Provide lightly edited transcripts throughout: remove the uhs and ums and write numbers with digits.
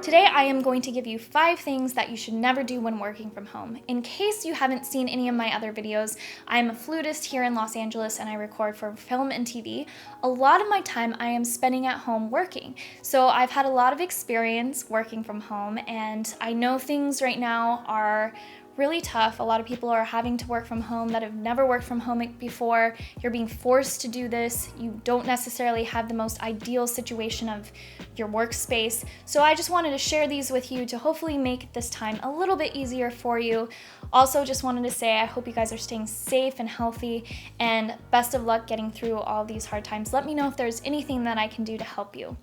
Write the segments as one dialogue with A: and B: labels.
A: Today I am going to give you 5 things that you should never do when working from home. In case you haven't seen any of my other videos, I'm a flutist here in Los Angeles and I record for film and TV. A lot of my time I am spending at home working. So I've had a lot of experience working from home and I know things right now are really tough. A lot of people are having to work from home that have never worked from home before. You're being forced to do this. You don't necessarily have the most ideal situation of your workspace. So I just wanted to share these with you to hopefully make this time a little bit easier for you. Also, just wanted to say I hope you guys are staying safe and healthy, and best of luck getting through all these hard times. Let me know if there's anything that I can do to help you.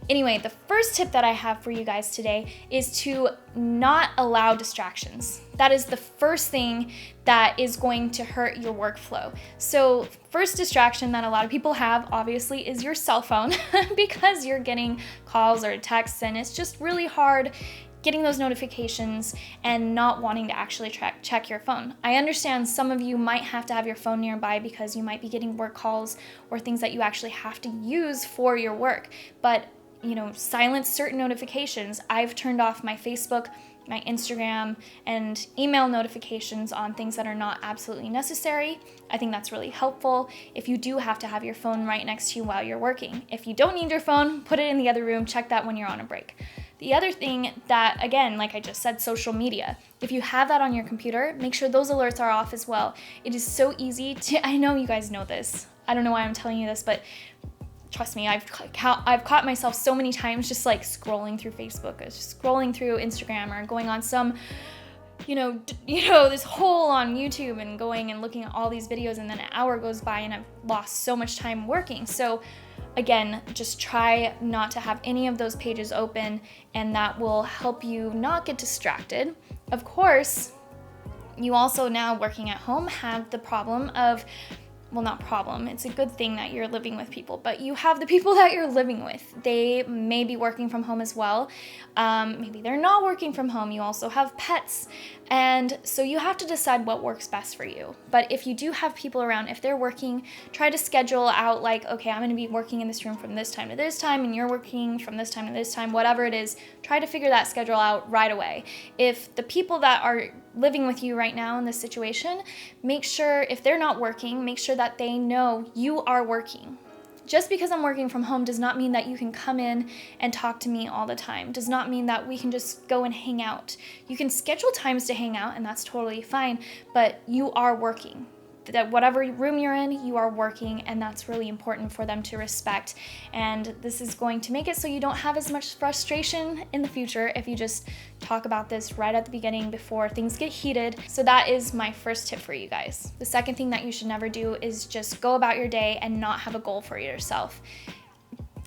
A: Anyway, the first tip that I have for you guys today is to not allow distractions. That is the first thing that is going to hurt your workflow. So first distraction that a lot of people have, obviously, is your cell phone because you're getting calls or texts and it's just really hard getting those notifications and not wanting to actually check your phone. I understand some of you might have to have your phone nearby because you might be getting work calls or things that you actually have to use for your work, but silence certain notifications. I've turned off my Facebook, my Instagram, and email notifications on things that are not absolutely necessary. I think that's really helpful if you do have to have your phone right next to you while you're working. If you don't need your phone, put it in the other room, check that when you're on a break. The other thing that, again, like I just said, social media. If you have that on your computer, make sure those alerts are off as well. It is so easy to, I know you guys know this. I don't know why I'm telling you this, but trust me, I've caught myself so many times just like scrolling through Facebook, or just scrolling through Instagram, or going on some, this hole on YouTube and going and looking at all these videos, and then an hour goes by and I've lost so much time working. So again, just try not to have any of those pages open, and that will help you not get distracted. Of course, you also now working at home have the problem of, well, not problem, it's a good thing that you're living with people, but you have the people that you're living with. They may be working from home as well. Maybe they're not working from home. You also have pets. And so you have to decide what works best for you. But if you do have people around, if they're working, try to schedule out like, okay, I'm going to be working in this room from this time to this time, and you're working from this time to this time, whatever it is, try to figure that schedule out right away. If the people that are living with you right now in this situation, make sure, if they're not working, make sure that they know you are working. Just because I'm working from home does not mean that you can come in and talk to me all the time. Does not mean that we can just go and hang out. You can schedule times to hang out, and that's totally fine, but you are working. That whatever room you're in, you are working, and that's really important for them to respect. And this is going to make it so you don't have as much frustration in the future if you just talk about this right at the beginning before things get heated. So that is my first tip for you guys. The second thing that you should never do is just go about your day and not have a goal for yourself.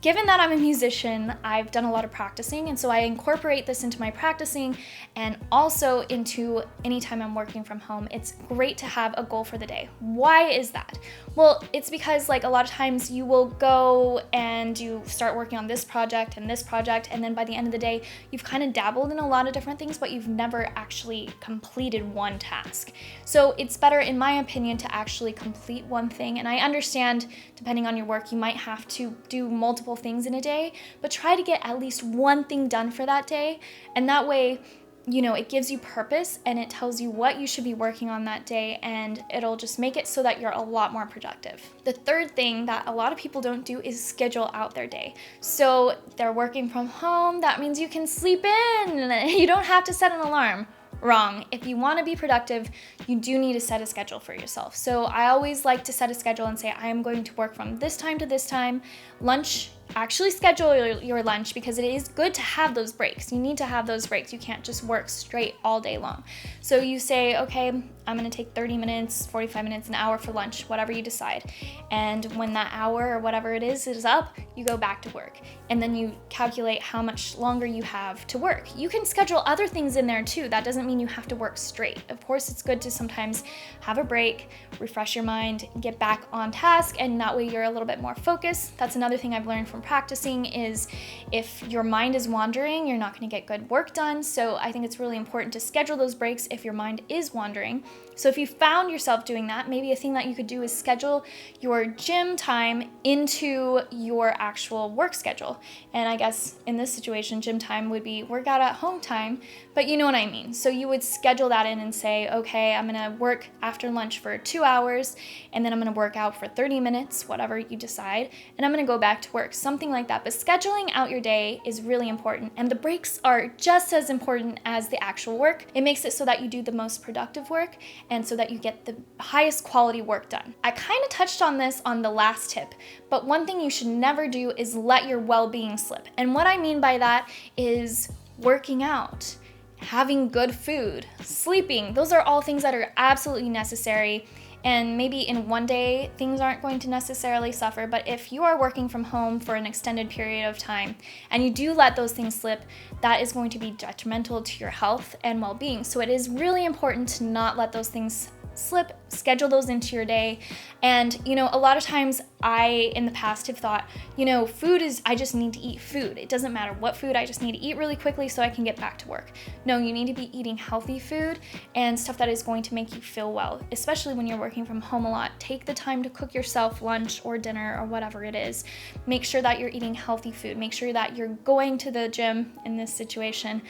A: Given that I'm a musician, I've done a lot of practicing, and so I incorporate this into my practicing and also into anytime I'm working from home. It's great to have a goal for the day. Why is that? Well, it's because like a lot of times you will go and you start working on this project, and then by the end of the day, you've kind of dabbled in a lot of different things, but you've never actually completed one task. So it's better, in my opinion, to actually complete one thing. And I understand, depending on your work, you might have to do multiple things in a day, but try to get at least one thing done for that day. And that way, it gives you purpose and it tells you what you should be working on that day, and it'll just make it so that you're a lot more productive. The third thing that a lot of people don't do is schedule out their day. So they're working from home, that means you can sleep in. You don't have to set an alarm. Wrong. If you want to be productive, you do need to set a schedule for yourself. So I always like to set a schedule and say, I am going to work from this time to this time. Lunch, actually schedule your lunch, because it is good to have those breaks. You need to have those breaks. You can't just work straight all day long. So you say, okay, I'm going to take 30 minutes, 45 minutes, an hour for lunch, whatever you decide. And when that hour or whatever it is up, you go back to work. And then you calculate how much longer you have to work. You can schedule other things in there too. That doesn't mean you have to work straight. Of course, it's good to sometimes have a break, refresh your mind, get back on task, and that way you're a little bit more focused. That's another thing I've learned from practicing is if your mind is wandering, you're not going to get good work done. So I think it's really important to schedule those breaks if your mind is wandering. So if you found yourself doing that, maybe a thing that you could do is schedule your gym time into your actual work schedule. And I guess in this situation, gym time would be workout at home time, but you know what I mean. So you would schedule that in and say, okay, I'm gonna work after lunch for 2 hours, and then I'm gonna work out for 30 minutes, whatever you decide, and I'm gonna go back to work, something like that. But scheduling out your day is really important, and the breaks are just as important as the actual work. It makes it so that you do the most productive work and so that you get the highest quality work done. I kind of touched on this on the last tip, but one thing you should never do is let your well-being slip. And what I mean by that is working out, having good food, sleeping. Those are all things that are absolutely necessary. And maybe in one day, things aren't going to necessarily suffer, but if you are working from home for an extended period of time and you do let those things slip, that is going to be detrimental to your health and well-being. So it is really important to not let those things slip, schedule those into your day. And, a lot of times I, in the past, have thought, food is, I just need to eat food. It doesn't matter what food, I just need to eat really quickly so I can get back to work. No, you need to be eating healthy food and stuff that is going to make you feel well, especially when you're working from home a lot. Take the time to cook yourself lunch or dinner or whatever it is. Make sure that you're eating healthy food. Make sure that you're going to the gym in this situation,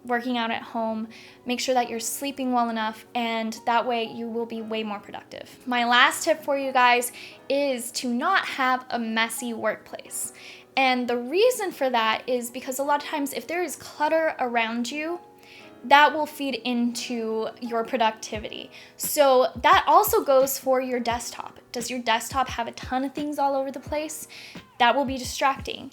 A: working out at home. Make sure that you're sleeping well enough, and that way you will be way more productive. My last tip for you guys is to not have a messy workplace. And the reason for that is because a lot of times if there is clutter around you, that will feed into your productivity. So that also goes for your desktop. Does your desktop have a ton of things all over the place? That will be distracting.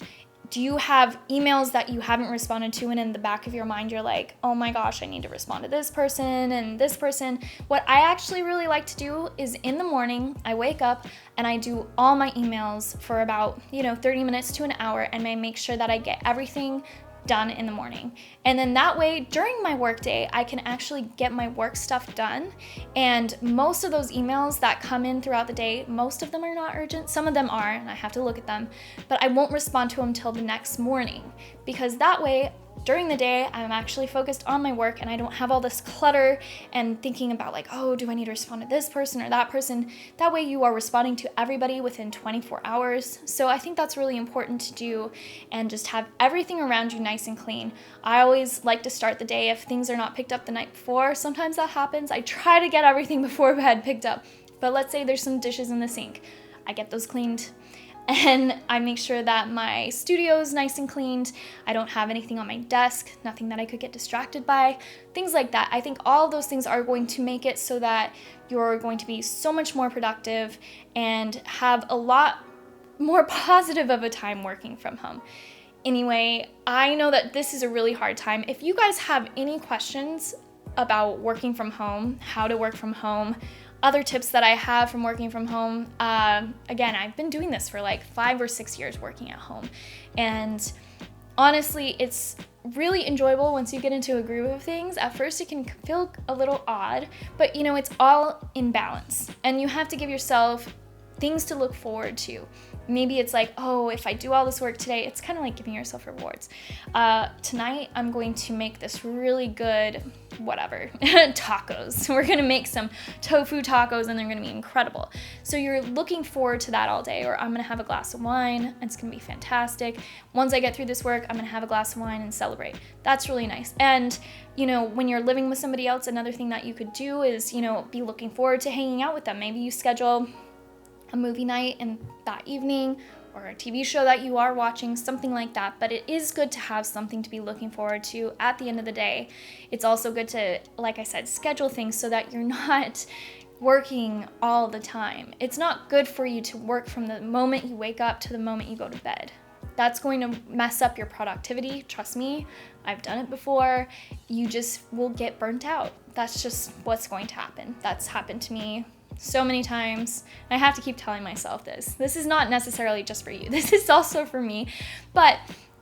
A: Do you have emails that you haven't responded to, and in the back of your mind you're like, oh my gosh, I need to respond to this person and this person? What I actually really like to do is in the morning, I wake up and I do all my emails for about 30 minutes to an hour, and I make sure that I get everything done in the morning. And then that way, during my workday, I can actually get my work stuff done. And most of those emails that come in throughout the day, most of them are not urgent. Some of them are, and I have to look at them, but I won't respond to them till the next morning, because that way, during the day, I'm actually focused on my work and I don't have all this clutter and thinking about like, oh, do I need to respond to this person or that person? That way you are responding to everybody within 24 hours. So I think that's really important to do, and just have everything around you nice and clean. I always like to start the day if things are not picked up the night before. Sometimes that happens. I try to get everything before bed picked up, but let's say there's some dishes in the sink. I get those cleaned. And I make sure that my studio is nice and cleaned. I don't have anything on my desk, nothing that I could get distracted by, things like that. I think all of those things are going to make it so that you're going to be so much more productive and have a lot more positive of a time working from home. Anyway, I know that this is a really hard time. If you guys have any questions about working from home, how to work from home, other tips that I have from working from home, again, I've been doing this for like 5 or 6 years working at home. And honestly, it's really enjoyable once you get into a groove of things. At first, it can feel a little odd, but it's all in balance. And you have to give yourself things to look forward to. Maybe it's like, oh, if I do all this work today, it's kind of like giving yourself rewards. Tonight, I'm going to make this really good, tacos. We're going to make some tofu tacos and they're going to be incredible. So you're looking forward to that all day. Or I'm going to have a glass of wine and it's going to be fantastic. Once I get through this work, I'm going to have a glass of wine and celebrate. That's really nice. And when you're living with somebody else, another thing that you could do is, be looking forward to hanging out with them. Maybe you schedule a movie night in that evening, or a TV show that you are watching, something like that. But it is good to have something to be looking forward to at the end of the day. It's also good to, like I said, schedule things so that you're not working all the time. It's not good for you to work from the moment you wake up to the moment you go to bed. That's going to mess up your productivity. Trust me, I've done it before. You just will get burnt out. That's just what's going to happen. That's happened to me so many times. I have to keep telling myself this. This is not necessarily just for you. This is also for me. But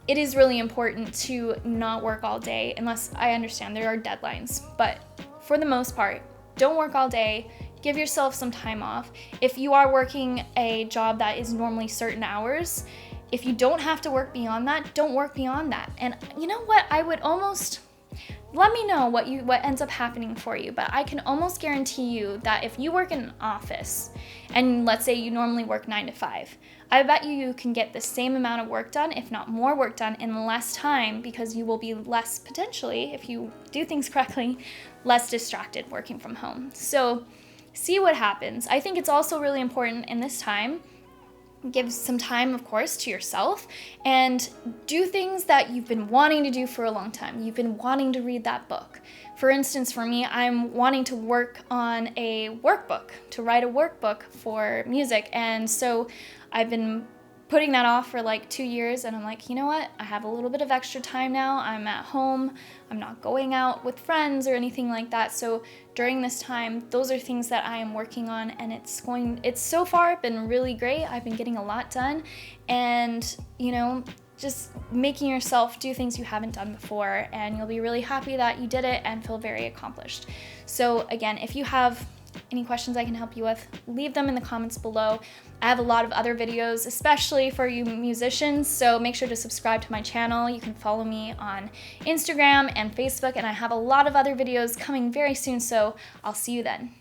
A: it is really important to not work all day, unless I understand there are deadlines. But for the most part, don't work all day. Give yourself some time off. If you are working a job that is normally certain hours, if you don't have to work beyond that, don't work beyond that. And you know what? I would almost let me know what ends up happening for you. But I can almost guarantee you that if you work in an office, and let's say you normally work 9 to 5, I bet you can get the same amount of work done, if not more work done, in less time, because you will be less, potentially, if you do things correctly, less distracted working from home. So see what happens. I think it's also really important in this time, give some time, of course, to yourself and do things that you've been wanting to do for a long time. You've been wanting to read that book. For instance, for me, I'm wanting to work on a workbook, to write a workbook for music. And so I've been putting that off for like 2 years, and I'm like, you know what? I have a little bit of extra time now. I'm at home. I'm not going out with friends or anything like that. So during this time, those are things that I am working on, and it's so far been really great. I've been getting a lot done, and just making yourself do things you haven't done before, and you'll be really happy that you did it and feel very accomplished. So again, if you have any questions I can help you with, leave them in the comments below. I have a lot of other videos, especially for you musicians, so make sure to subscribe to my channel. You can follow me on Instagram and Facebook, and I have a lot of other videos coming very soon, so I'll see you then.